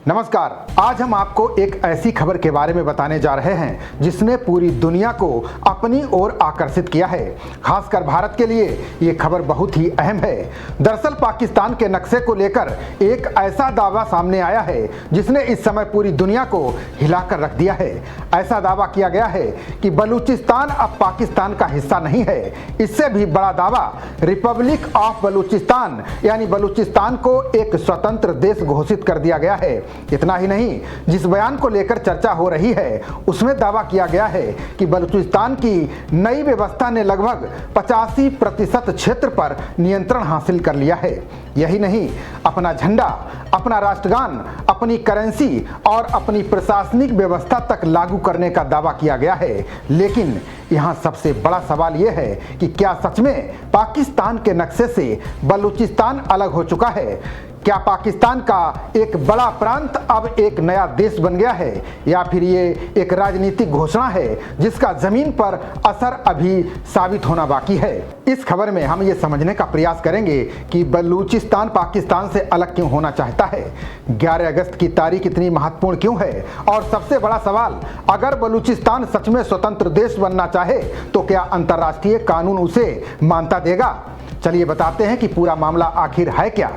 नमस्कार। आज हम आपको एक ऐसी खबर के बारे में बताने जा रहे हैं जिसने पूरी दुनिया को अपनी ओर आकर्षित किया है। खासकर भारत के लिए ये खबर बहुत ही अहम है। दरअसल पाकिस्तान के नक्शे को लेकर एक ऐसा दावा सामने आया है जिसने इस समय पूरी दुनिया को हिलाकर रख दिया है। ऐसा दावा किया गया है कि बलूचिस्तान अब पाकिस्तान का हिस्सा नहीं है। इससे भी बड़ा दावा रिपब्लिक ऑफ बलूचिस्तान यानी बलूचिस्तान को एक स्वतंत्र देश घोषित कर दिया गया है। इतना ही नहीं, जिस बयान को लेकर चर्चा हो रही है उसमें दावा किया गया है कि बलूचिस्तान की नई व्यवस्था ने लगभग 85% क्षेत्र पर नियंत्रण हासिल कर लिया है। यही नहीं, अपना झंडा, अपना राष्ट्रगान, अपनी करेंसी और अपनी प्रशासनिक व्यवस्था तक लागू करने का दावा किया गया है। लेकिन यहाँ सबसे बड़ा सवाल यह है कि क्या सच में पाकिस्तान के नक्शे से बलूचिस्तान अलग हो चुका है? क्या पाकिस्तान का एक बड़ा प्रांत अब एक नया देश बन गया है, या फिर ये एक राजनीतिक घोषणा है जिसका जमीन पर असर अभी साबित होना बाकी है? इस खबर में हम ये समझने का प्रयास करेंगे कि बलूचिस्तान पाकिस्तान से अलग क्यों होना चाहता है, 11 अगस्त की तारीख इतनी महत्वपूर्ण क्यों है, और सबसे बड़ा सवाल, अगर बलूचिस्तान सच में स्वतंत्र देश बनना चाहे तो क्या अंतर्राष्ट्रीय कानून उसे मान्यता देगा? चलिए बताते हैं कि पूरा मामला आखिर है क्या।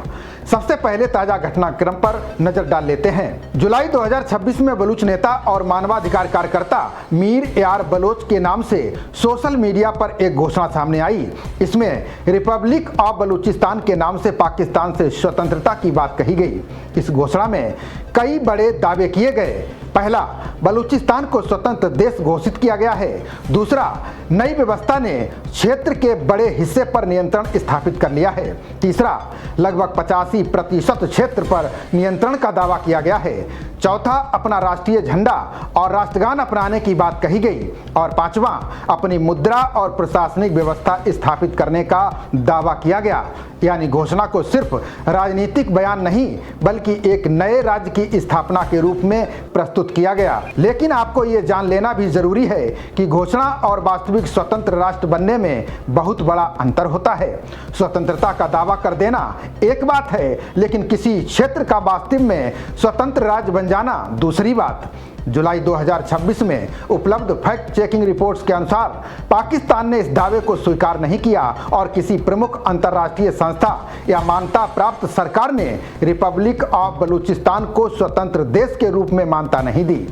सबसे पहले ताजा घटनाक्रम पर नजर डाल लेते हैं। जुलाई 2026 में बलूच नेता और मानवाधिकार कार्यकर्ता मीर यार बलोच के नाम से सोशल मीडिया पर एक घोषणा सामने आई। इसमें रिपब्लिक ऑफ बलूचिस्तान के नाम से पाकिस्तान से स्वतंत्रता की बात कही गई। इस घोषणा में कई बड़े दावे किए गए। पहला, बलूचिस्तान को स्वतंत्र देश घोषित किया गया है। दूसरा, नई व्यवस्था ने क्षेत्र के बड़े हिस्से पर नियंत्रण स्थापित कर लिया है। तीसरा, लगभग 85% क्षेत्र पर नियंत्रण का दावा किया गया है। चौथा, अपना राष्ट्रीय झंडा और राष्ट्रगान अपनाने की बात कही गई। और पांचवा, अपनी मुद्रा और प्रशासनिक व्यवस्था स्थापित करने का दावा किया गया। यानी घोषणा को सिर्फ राजनीतिक बयान नहीं बल्कि एक नए राज्य की स्थापना के रूप में प्रस्तुत किया गया। लेकिन आपको ये जान लेना भी जरूरी है कि घोषणा और वास्तविक स्वतंत्र राष्ट्र बनने में बहुत बड़ा अंतर होता है। स्वतंत्रता का दावा कर देना एक बात है, लेकिन किसी क्षेत्र का वास्तव में स्वतंत्र राज्य बन जाना दूसरी बात। जुलाई 2026 में उपलब्ध फैक्ट चेकिंग रिपोर्ट्स के अनुसार पाकिस्तान ने इस दावे को स्वीकार नहीं किया और किसी प्रमुख अंतर्राष्ट्रीय संस्था या मान्यता प्राप्त सरकार ने रिपब्लिक ऑफ बलूचिस्तान को स्वतंत्र देश के रूप में मान्यता नहीं दी।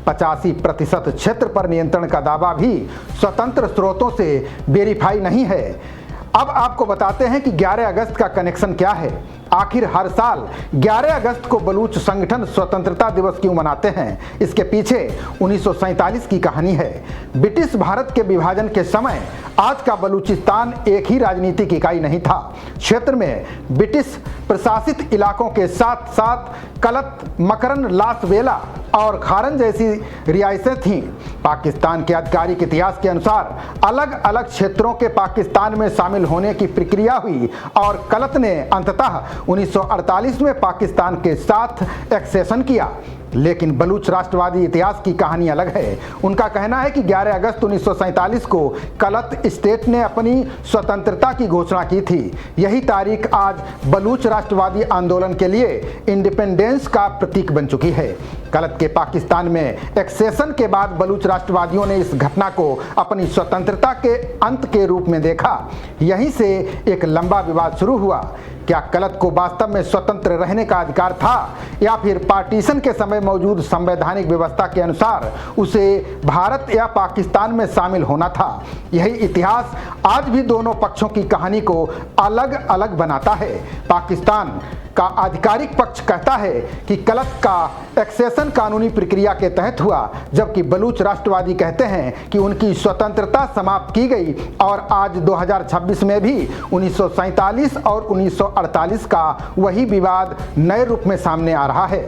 85% क्षेत्र पर नियंत्रण का दावा भी स्वतंत्र स्रोतों से वेरीफाई नहीं है। अब आपको बताते हैं कि 11 अगस्त का कनेक्शन क्या है। आखिर हर साल 11 अगस्त को बलूच संगठन स्वतंत्रता दिवस क्यों मनाते हैं? इसके पीछे 1947 की कहानी है। ब्रिटिश भारत के विभाजन के समय आज का बलूचिस्तान एक ही राजनीतिक इकाई नहीं था। क्षेत्र में ब्रिटिश प्रशासित इलाकों के साथ साथ कलत, मकरन, लासवेला और खारन जैसी रियासतें थीं। पाकिस्तान के आधिकारिक इतिहास के अनुसार अलग अलग क्षेत्रों के पाकिस्तान में शामिल होने की प्रक्रिया हुई और कलत ने अंततः 1948 में पाकिस्तान के साथ एक्सेशन किया। लेकिन बलूच राष्ट्रवादी इतिहास की कहानी अलग है। उनका कहना है कि 11 अगस्त 1947 को कलत स्टेट ने अपनी स्वतंत्रता की घोषणा की थी। यही तारीख आज बलूच राष्ट्रवादी आंदोलन के लिए इंडिपेंडेंस का प्रतीक बन चुकी है। कलत के पाकिस्तान में एक्सेशन के बाद बलूच राष्ट्रवादियों ने इस घटना को अपनी स्वतंत्रता के अंत के रूप में देखा। यहीं से एक लंबा विवाद शुरू हुआ। क्या कलत को वास्तव में स्वतंत्र रहने का अधिकार था, या फिर पार्टीशन के समय मौजूद संवैधानिक व्यवस्था के अनुसार उसे भारत या पाकिस्तान में शामिल होना था? यही इतिहास आज भी दोनों पक्षों की कहानी को अलग अलग बनाता है। पाकिस्तान का आधिकारिक पक्ष कहता है कि कलत का एक्सेशन कानूनी प्रक्रिया के तहत हुआ, जबकि बलूच राष्ट्रवादी कहते हैं कि उनकी स्वतंत्रता समाप्त की गई और आज 2026 में भी 1947 और 1948 का वही विवाद नए रूप में सामने आ रहा है।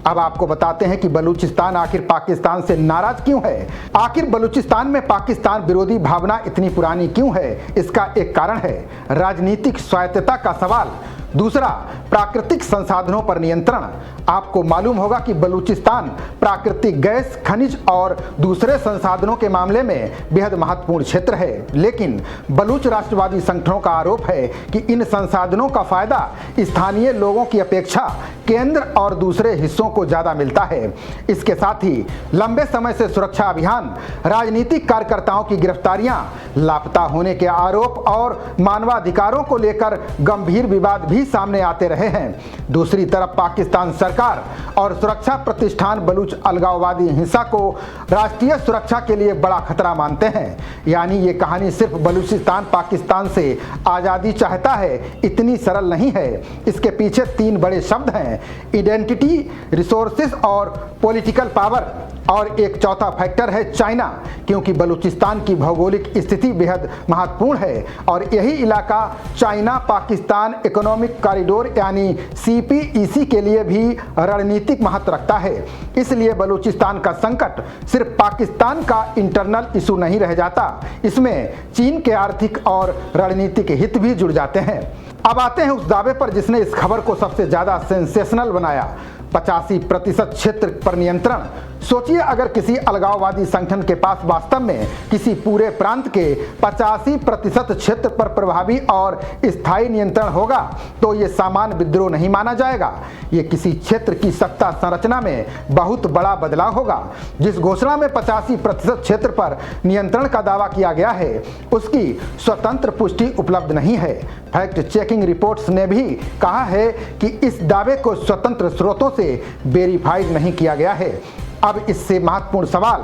अब आपको बताते हैं कि बलूचिस्तान आखिर पाकिस्तान से नाराज क्यों है। आखिर बलूचिस्तान में पाकिस्तान विरोधी भावना इतनी पुरानी क्यों है? इसका एक कारण है राजनीतिक स्वायत्तता का सवाल। दूसरा, प्राकृतिक संसाधनों पर नियंत्रण। आपको मालूम होगा कि बलूचिस्तान प्राकृतिक गैस, खनिज और दूसरे संसाधनों के मामले में बेहद महत्वपूर्ण क्षेत्र है, लेकिन बलूच राष्ट्रवादी संगठनों का आरोप है कि इन संसाधनों का फायदा स्थानीय लोगों की अपेक्षा केंद्र और दूसरे हिस्सों को ज्यादा मिलता है। इसके साथ ही लंबे समय से सुरक्षा अभियान, राजनीतिक कार्यकर्ताओं की गिरफ्तारियां, लापता होने के आरोप और मानवाधिकारों को लेकर गंभीर विवाद भी सामने आते रहे हैं। दूसरी तरफ पाकिस्तान सरकार और सुरक्षा प्रतिष्ठान बलूच अलगाववादी हिंसा को राष्ट्रीय सुरक्षा के लिए बड़ा खतरा मानते हैं। यानी ये कहानी सिर्फ बलूचिस्तान पाकिस्तान से आज़ादी चाहता है इतनी सरल नहीं है। इसके पीछे तीन बड़े शब्द हैं: आइडेंटिटी, रिसोर्सेज और पॉलिटिकल पावर। और एक चौथा फैक्टर है चाइना, क्योंकि बलूचिस्तान की भौगोलिक स्थिति बेहद महत्वपूर्ण है और यही इलाका चाइना पाकिस्तान इकोनॉमिक कॉरिडोर यानी CPEC के लिए भी रणनीतिक महत्व रखता है। इसलिए बलूचिस्तान का संकट सिर्फ पाकिस्तान का इंटरनल इशू नहीं रह जाता, इसमें चीन के आर्थिक और रणनीतिक हित भी जुड़ जाते हैं। अब आते हैं उस दावे पर जिसने इस खबर को सबसे ज्यादा सेंसेशनल बनाया: 85% क्षेत्र पर नियंत्रण। सोचिए, अगर किसी अलगाववादी संगठन के पास वास्तव में किसी पूरे प्रांत के 85% क्षेत्र पर प्रभावी और स्थायी नियंत्रण होगा तो ये सामान्य विद्रोह नहीं माना जाएगा। ये किसी क्षेत्र की सत्ता संरचना में बहुत बड़ा बदलाव होगा। जिस घोषणा में 85% क्षेत्र पर नियंत्रण का दावा किया गया है उसकी स्वतंत्र पुष्टि उपलब्ध नहीं है। फैक्ट चेकिंग रिपोर्ट्स ने भी कहा है कि इस दावे को स्वतंत्र स्रोतों से वेरीफाइड नहीं किया गया है। अब इससे महत्वपूर्ण सवाल: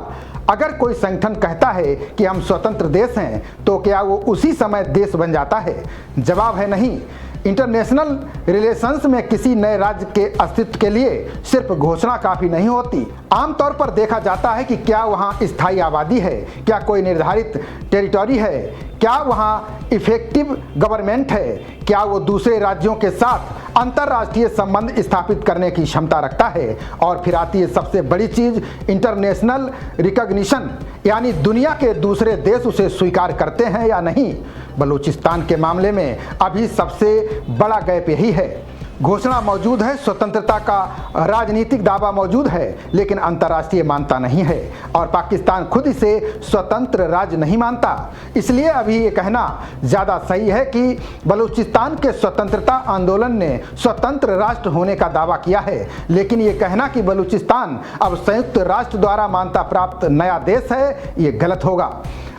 अगर कोई संगठन कहता है कि हम स्वतंत्र देश हैं तो क्या वो उसी समय देश बन जाता है? जवाब है नहीं। इंटरनेशनल रिलेशंस में किसी नए राज्य के अस्तित्व के लिए सिर्फ घोषणा काफ़ी नहीं होती। आमतौर पर देखा जाता है कि क्या वहाँ स्थायी आबादी है, क्या कोई निर्धारित टेरिटरी है, क्या वहाँ इफेक्टिव गवर्नमेंट है, क्या वो दूसरे राज्यों के साथ अंतर्राष्ट्रीय संबंध स्थापित करने की क्षमता रखता है। और फिर आती है सबसे बड़ी चीज़, इंटरनेशनल रिकॉग्निशन, यानी दुनिया के दूसरे देश उसे स्वीकार करते हैं या नहीं। बलूचिस्तान के मामले में अभी सबसे बड़ा गैप यही है। घोषणा मौजूद है, स्वतंत्रता का राजनीतिक दावा मौजूद है, लेकिन अंतर्राष्ट्रीय मानता नहीं है और पाकिस्तान खुद इसे स्वतंत्र राज्य नहीं मानता। इसलिए अभी ये कहना ज़्यादा सही है कि बलूचिस्तान के स्वतंत्रता आंदोलन ने स्वतंत्र राष्ट्र होने का दावा किया है, लेकिन ये कहना कि बलूचिस्तान अब संयुक्त राष्ट्र द्वारा मान्यता प्राप्त नया देश है, ये गलत होगा।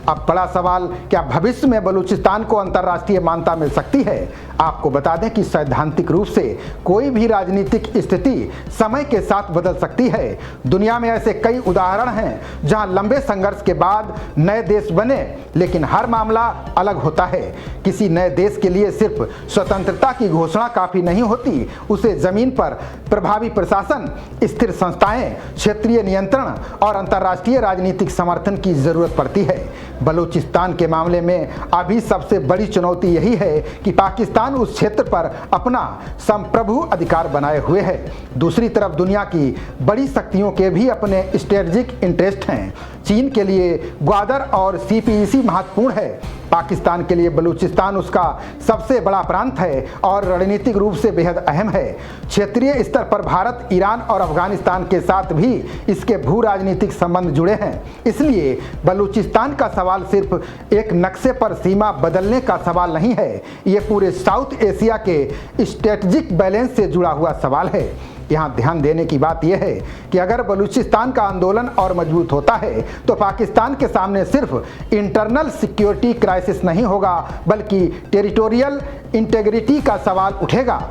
अब बड़ा सवाल, क्या भविष्य में बलूचिस्तान को अंतर्राष्ट्रीय मान्यता मिल सकती है? आपको बता दें कि सैद्धांतिक रूप से कोई भी राजनीतिक स्थिति समय के साथ बदल सकती है। दुनिया में ऐसे कई उदाहरण हैं जहां लंबे संघर्ष के बाद नए देश बने, लेकिन हर मामला अलग होता है। किसी नए देश के लिए सिर्फ स्वतंत्रता की घोषणा काफ़ी नहीं होती, उसे जमीन पर प्रभावी प्रशासन, स्थिर संस्थाएं, क्षेत्रीय नियंत्रण और अंतर्राष्ट्रीय राजनीतिक समर्थन की जरूरत पड़ती है। बलूचिस्तान के मामले में अभी सबसे बड़ी चुनौती यही है कि पाकिस्तान उस क्षेत्र पर अपना संप्रभु अधिकार बनाए हुए है। दूसरी तरफ दुनिया की बड़ी शक्तियों के भी अपने स्ट्रेटजिक इंटरेस्ट हैं। चीन के लिए ग्वादर और CPEC महत्वपूर्ण है। पाकिस्तान के लिए बलूचिस्तान उसका सबसे बड़ा प्रांत है और रणनीतिक रूप से बेहद अहम है। क्षेत्रीय स्तर पर भारत, ईरान और अफगानिस्तान के साथ भी इसके भू राजनीतिक संबंध जुड़े हैं। इसलिए बलूचिस्तान का सवाल सिर्फ एक नक्शे पर सीमा बदलने का सवाल नहीं है, ये पूरे साउथ एशिया के स्ट्रेटजिक बैलेंस से जुड़ा हुआ सवाल है। यहाँ ध्यान देने की बात यह है कि अगर बलूचिस्तान का आंदोलन और मजबूत होता है तो पाकिस्तान के सामने सिर्फ इंटरनल सिक्योरिटी क्राइसिस नहीं होगा, बल्कि टेरिटोरियल इंटेग्रिटी का सवाल उठेगा।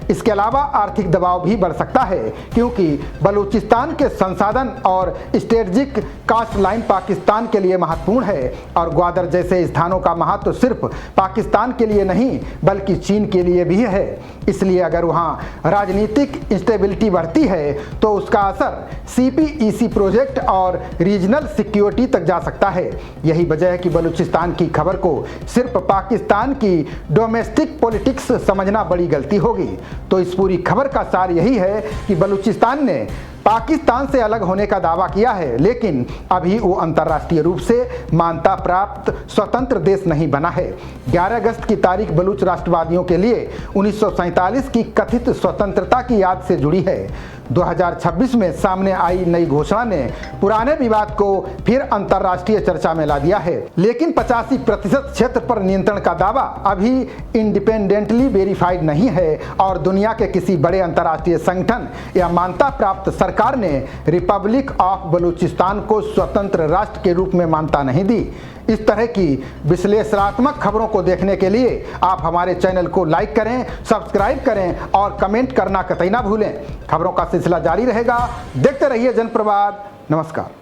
इसके अलावा आर्थिक दबाव भी बढ़ सकता है, क्योंकि बलूचिस्तान के संसाधन और स्ट्रेटजिक कास्ट लाइन पाकिस्तान के लिए महत्वपूर्ण है और ग्वादर जैसे स्थानों का महत्व सिर्फ पाकिस्तान के लिए नहीं बल्कि चीन के लिए भी है। इसलिए अगर वहाँ राजनीतिक इंस्टेबिलिटी बढ़ती है तो उसका असर CPEC प्रोजेक्ट और रीजनल सिक्योरिटी तक जा सकता है। यही वजह है कि बलूचिस्तान की खबर को सिर्फ पाकिस्तान की डोमेस्टिक पॉलिटिक्स समझना बड़ी गलती होगी। तो इस पूरी खबर का सार यही है कि बलूचिस्तान ने पाकिस्तान से अलग होने का दावा किया है, लेकिन अभी वो अंतर्राष्ट्रीय रूप से मान्यता प्राप्त स्वतंत्र देश नहीं बना है। 11 अगस्त की तारीख बलूच राष्ट्रवादियों के लिए 1947 की कथित स्वतंत्रता की याद से जुड़ी है। 2026 में सामने आई नई घोषणा ने पुराने विवाद को फिर अंतर्राष्ट्रीय चर्चा में ला दिया है। लेकिन 85% क्षेत्र पर नियंत्रण का दावा अभी इंडिपेंडेंटली वेरीफाइड नहीं है और दुनिया के किसी बड़े अंतर्राष्ट्रीय संगठन या मान्यता प्राप्त सरकार ने रिपब्लिक ऑफ बलूचिस्तान को स्वतंत्र राष्ट्र के रूप में मान्यता नहीं दी। इस तरह की विश्लेषणात्मक खबरों को देखने के लिए आप हमारे चैनल को लाइक करें, सब्सक्राइब करें और कमेंट करना कतई ना भूलें। खबरों का सिलसिला जारी रहेगा। देखते रहिए जनप्रवाद। नमस्कार।